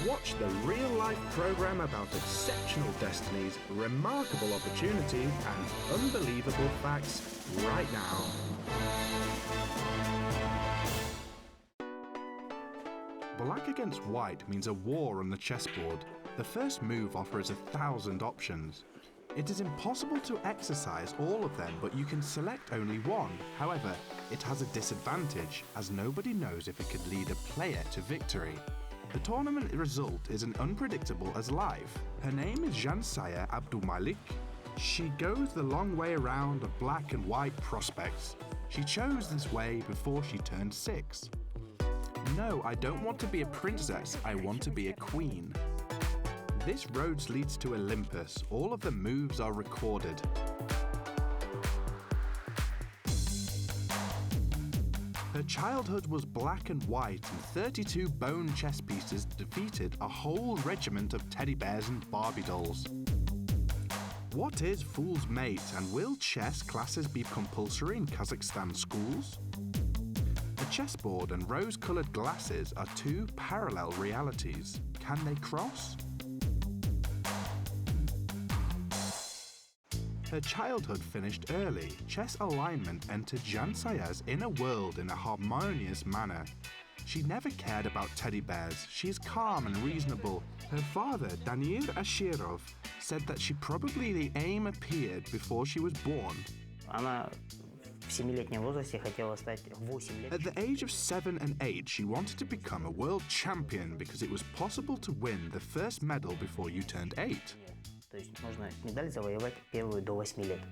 Watch the real-life program about exceptional destinies, remarkable opportunities, and unbelievable facts right now. Black against white means a war on the chessboard. The first move offers 1,000 options. It is impossible to exercise all of them, but you can select only one. However, it has a disadvantage, as nobody knows if it could lead a player to victory. The tournament result is as unpredictable as life. Her name is Zhansaya Abdumalik. She goes the long way around of black and white prospects. She chose this way before she turned 6. No, I don't want to be a princess, I want to be a queen. This road leads to Olympus. All of the moves are recorded. Her childhood was black and white, and 32 bone chess pieces defeated a whole regiment of teddy bears and Barbie dolls. What is Fool's Mate, and will chess classes be compulsory in Kazakhstan schools? The chessboard and rose-coloured glasses are two parallel realities. Can they cross? Her childhood finished early. Chess alignment entered Zhansaya's inner world in a harmonious manner. She never cared about teddy bears. She is calm and reasonable. Her father, Danir Ashirov, said that she probably the aim appeared before she was born. At the age of 7 and 8, she wanted to become a world champion because it was possible to win the first medal before you turned 8.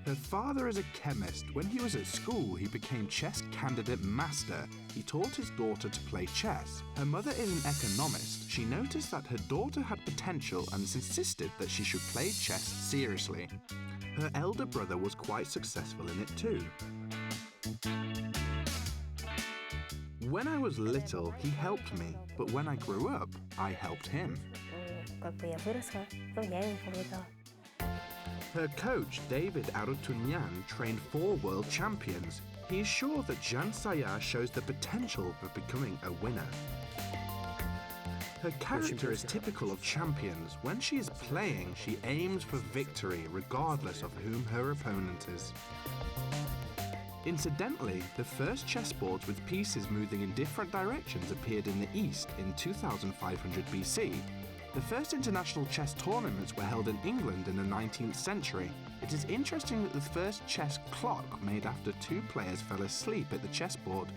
Her father is a chemist. When he was at school, he became chess candidate master. He taught his daughter to play chess. Her mother is an economist. She noticed that her daughter had potential and insisted that she should play chess seriously. Her elder brother was quite successful in it too. When I was little, he helped me, but when I grew up, I helped him. Her coach, David Arutunyan, trained 4 world champions. He is sure that Zhansaya shows the potential of becoming a winner. Her character is typical of champions. When she is playing, she aims for victory, regardless of whom her opponent is. Incidentally, the first chessboards with pieces moving in different directions appeared in the East in 2500 BC. The first international chess tournaments were held in England in the 19th century. It is interesting that the first chess clock made after 2 players fell asleep at the chessboard.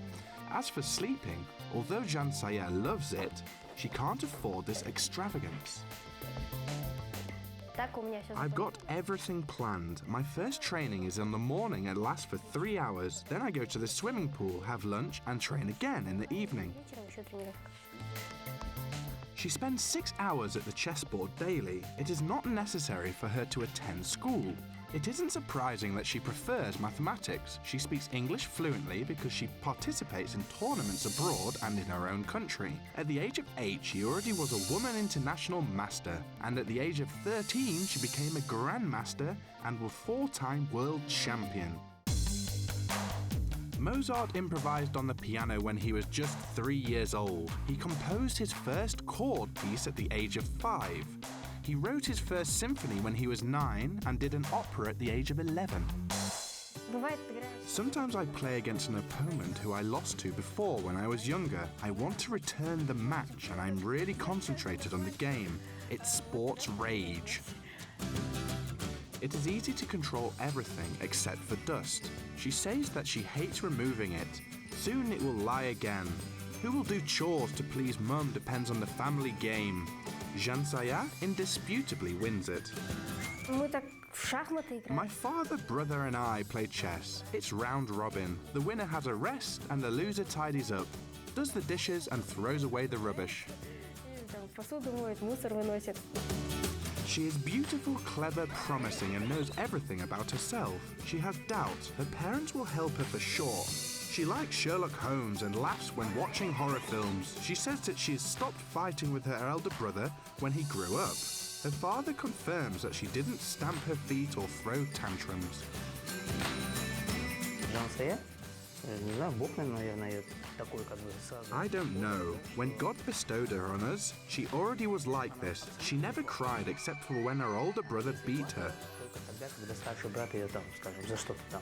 As for sleeping, although Zhansaya loves it, she can't afford this extravagance. I've got everything planned. My first training is in the morning and lasts for 3 hours. Then I go to the swimming pool, have lunch, and train again in the evening. She spends 6 hours at the chessboard daily. It is not necessary for her to attend school. It isn't surprising that she prefers mathematics. She speaks English fluently because she participates in tournaments abroad and in her own country. At the age of 8, she already was a woman international master, and at the age of 13, she became a grandmaster and was 4-time world champion. Mozart improvised on the piano when he was just 3 years old. He composed his first chord piece at the age of 5. He wrote his first symphony when he was 9 and did an opera at the age of 11. Sometimes I play against an opponent who I lost to before when I was younger. I want to return the match and I'm really concentrated on the game. It's sports rage. It is easy to control everything except for dust. She says that she hates removing it. Soon it will lie again. Who will do chores to please mum depends on the family game. Zhansaya indisputably wins it. My father, brother and I play chess. It's round robin. The winner has a rest and the loser tidies up, does the dishes and throws away the rubbish. She is beautiful, clever, promising and knows everything about herself. She has doubts. Her parents will help her for sure. She likes Sherlock Holmes and laughs when watching horror films. She says that she has stopped fighting with her elder brother when he grew up. Her father confirms that she didn't stamp her feet or throw tantrums. Не знаю, Бог, наверное, ее такой как бы сразу. I don't know. When God bestowed her on us, she already was like this. She never cried except for when her older brother beat her. Только тогда, когда старший брат ее там, скажем, за что-то там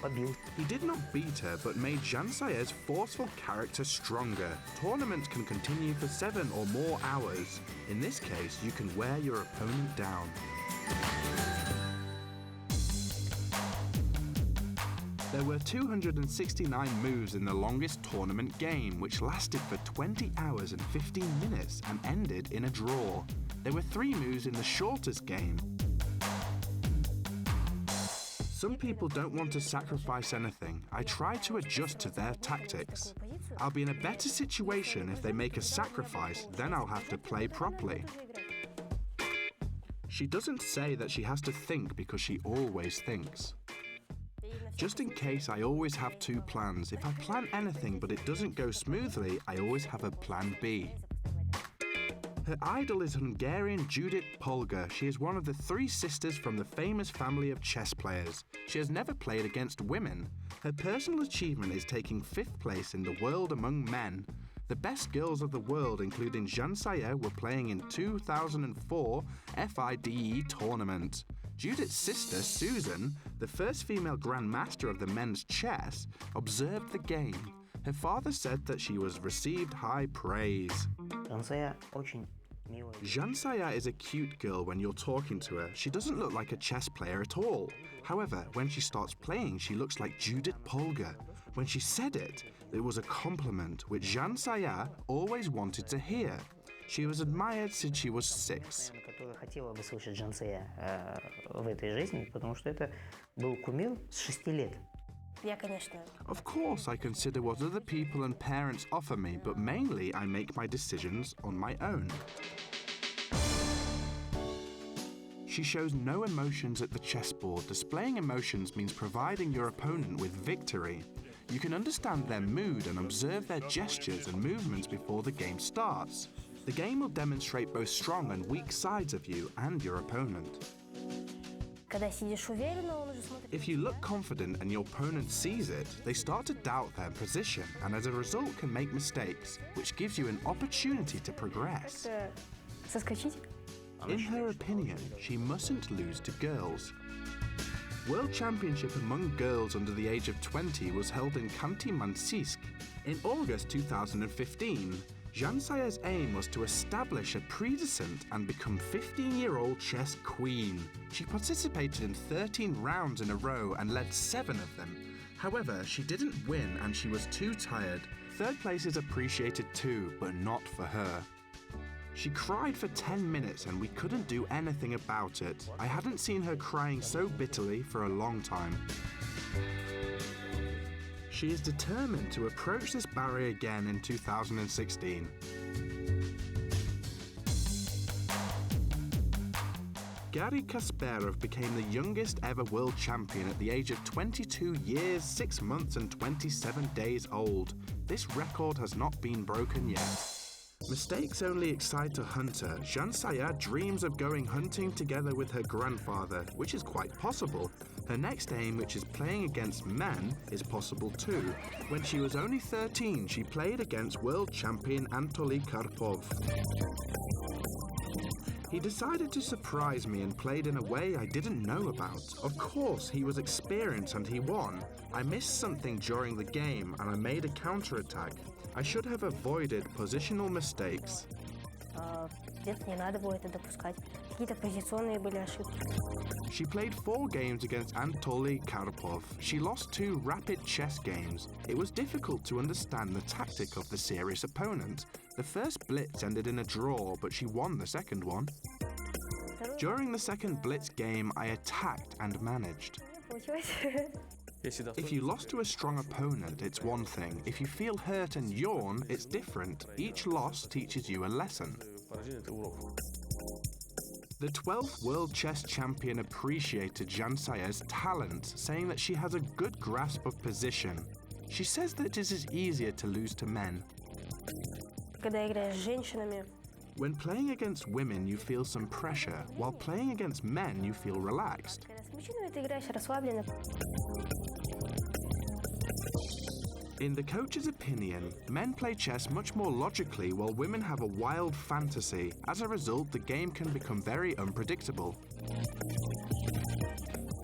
побил. He did not beat her, but made Zhansaya's forceful character stronger. Tournaments can continue for 7 or more hours. In this case, you can wear your opponent down. There were 269 moves in the longest tournament game, which lasted for 20 hours and 15 minutes and ended in a draw. There were 3 moves in the shortest game. Some people don't want to sacrifice anything. I try to adjust to their tactics. I'll be in a better situation if they make a sacrifice, then I'll have to play properly. She doesn't say that she has to think because she always thinks. Just in case, I always have 2 plans. If I plan anything but it doesn't go smoothly, I always have a plan B. Her idol is Hungarian Judith Polgar. She is one of the 3 sisters from the famous family of chess players. She has never played against women. Her personal achievement is taking 5th place in the world among men. The best girls of the world, including Zhansaya, were playing in 2004 FIDE tournament. Judith's sister, Susan, the first female grandmaster of the men's chess, observed the game. Her father said that she was received high praise. Zhansaya is a cute girl when you're talking to her. She doesn't look like a chess player at all. However, when she starts playing, she looks like Judith Polgar. When she said it, it was a compliment, which Zhansaya always wanted to hear. She was admired since she was 6. Хотела бы слышать Zhansaya в этой жизни, потому что это был кумир с 6 лет. Of course, I consider what other people and parents offer me, but mainly I make my decisions on my own. She shows no emotions at the chessboard. Displaying emotions means providing your opponent with victory. You can understand their mood and observe their gestures and movements before the game starts. The game will demonstrate both strong and weak sides of you and your opponent. If you look confident and your opponent sees it, they start to doubt their position and as a result can make mistakes, which gives you an opportunity to progress. In her opinion, she mustn't lose to girls. World Championship among girls under the age of 20 was held in Khanty-Mansiysk. In August 2015, Zhansaya's aim was to establish a predecessor and become 15-year-old chess queen. She participated in 13 rounds in a row and led 7 of them. However, she didn't win and she was too tired. 3rd place is appreciated too, but not for her. She cried for 10 minutes and we couldn't do anything about it. I hadn't seen her crying so bitterly for a long time. She is determined to approach this barrier again in 2016. Garry Kasparov became the youngest ever world champion at the age of 22 years, 6 months and 27 days old. This record has not been broken yet. Mistakes only excite a hunter. Zhansaya dreams of going hunting together with her grandfather, which is quite possible. Her next aim, which is playing against men, is possible too. When she was only 13, she played against world champion Anatoly Karpov. He decided to surprise me and played in a way I didn't know about. Of course, he was experienced and he won. I missed something during the game and I made a counterattack. I should have avoided positional mistakes. She played 4 games against Anatoly Karpov. She lost 2 rapid chess games. It was difficult to understand the tactic of the serious opponent. The first blitz ended in a draw, but she won the second one. During the second blitz game, I attacked and managed. If you lost to a strong opponent, it's one thing. If you feel hurt and yawn, it's different. Each loss teaches you a lesson. The 12th World Chess Champion appreciated Zhansaya's talent, saying that she has a good grasp of position. She says that it is easier to lose to men. When playing against women, you feel some pressure, while playing against men, you feel relaxed. In the coach's opinion, men play chess much more logically while women have a wild fantasy. As a result, the game can become very unpredictable.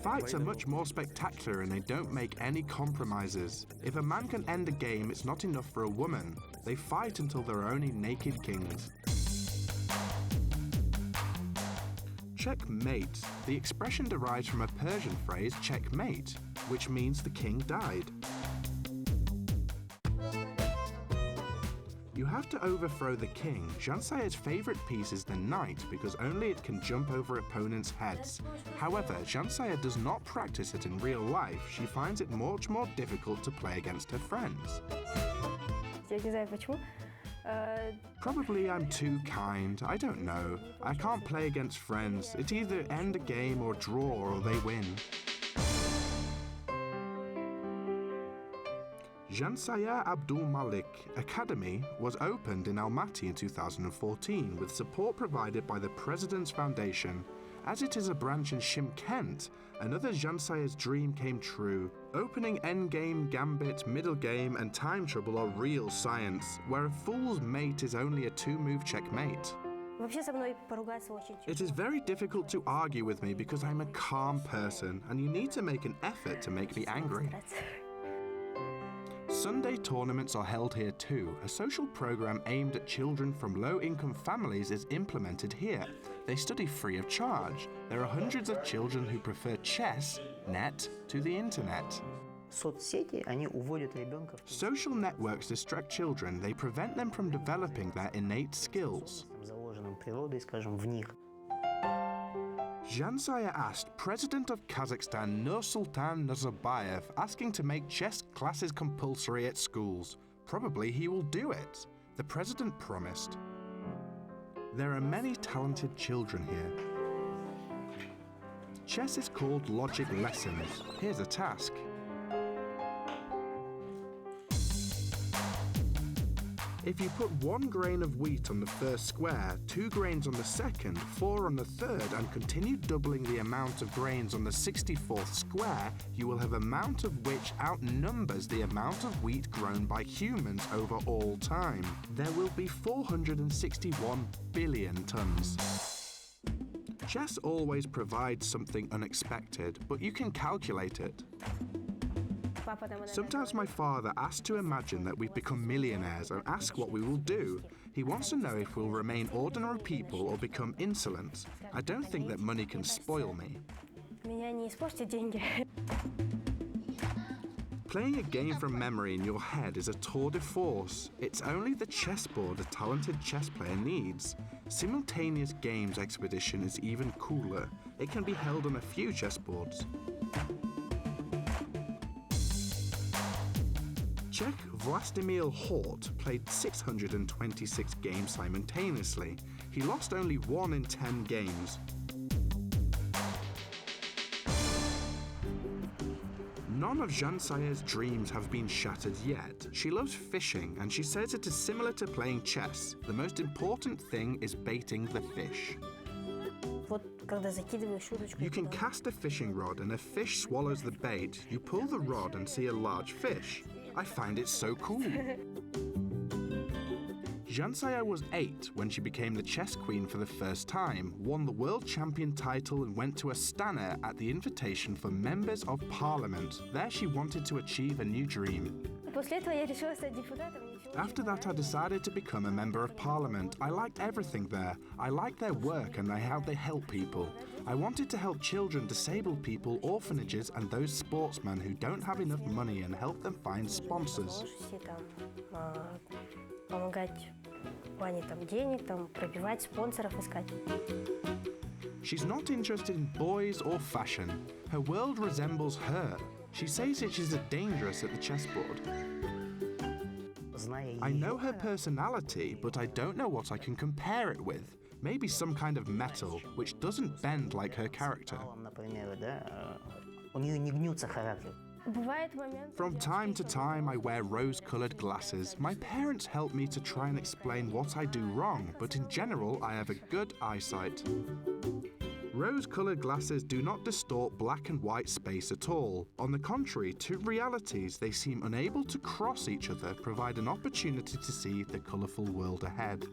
Fights are much more spectacular and they don't make any compromises. If a man can end a game, it's not enough for a woman. They fight until there are only naked kings. Checkmate. The expression derives from a Persian phrase, checkmate, which means the king died. You have to overthrow the king. Zhansaya's favorite piece is the knight because only it can jump over opponents' heads. However, Zhansaya does not practice it in real life. She finds it much more difficult to play against her friends. Я не знаю почему. Probably I'm too kind. I don't know. I can't play against friends. It's either end a game or draw or they win. Zhansaya Abdumalik Academy was opened in Almaty in 2014 with support provided by the President's Foundation. As it is a branch in Shymkent, another Zhansaya's dream came true. Opening endgame, gambit, middle game, and time trouble are real science, where a fool's mate is only a two-move checkmate. Вообще со мной поругаться очень It is very difficult to argue with me because I'm a calm person, and you need to make an effort to make me angry. Sunday tournaments are held here too. A social program aimed at children from low-income families is implemented here. They study free of charge. There are hundreds of children who prefer chess, net, to the internet. Соцсети, они уводят ребенка в Social networks distract children. They prevent them from developing their innate skills. заложенным природой, скажем, в них. Zhansaya asked President of Kazakhstan Nur-Sultan Nazarbayev asking to make chess classes compulsory at schools. Probably he will do it. The president promised. There are many talented children here. Chess is called logic lessons. Here's a task. If you put 1 grain of wheat on the first square, 2 grains on the second, 4 on the third, and continue doubling the amount of grains on the 64th square, you will have an amount of which outnumbers the amount of wheat grown by humans over all time. There will be 461 billion tons. Chess always provides something unexpected, but you can calculate it. Sometimes my father asks to imagine that we've become millionaires and asks what we will do. He wants to know if we'll remain ordinary people or become insolent. I don't think that money can spoil me. Меня не испортят деньги. Playing a game from memory in your head is a tour de force. It's only the chessboard a talented chess player needs. Simultaneous games expedition is even cooler. It can be held on a few chessboards. Czech Vlastimil Hort played 626 games simultaneously. He lost only 1 in 10 games. None of Zhansaya's dreams have been shattered yet. She loves fishing and she says it is similar to playing chess. The most important thing is baiting the fish. Вот когда закидываешь удочку. You can cast a fishing rod and a fish swallows the bait. You pull the rod and see a large fish. I find it so cool. Zhansaya was 8 when she became the chess queen for the first time, won the world champion title and went to Astana at the invitation for members of parliament. There she wanted to achieve a new dream. После этого я решила стать депутатом. After that I decided to become a member of parliament. I liked everything there. I liked their work and how they help people. I wanted to help children, disabled people, orphanages and those sportsmen who don't have enough money and help them find sponsors. Помогать в плане денег, пробивать спонсоров искать. She's not interested in boys or fashion. Her world resembles her. She says that she's dangerous at the chessboard. I know her personality, but I don't know what I can compare it with. Maybe some kind of metal, which doesn't bend like her character. Например, да, у нее не гнется характер. From time to time, I wear rose-colored glasses. My parents help me to try and explain what I do wrong, but in general, I have a good eyesight. Rose-coloured glasses do not distort black and white space at all. On the contrary, two realities they seem unable to cross each other provide an opportunity to see the colourful world ahead.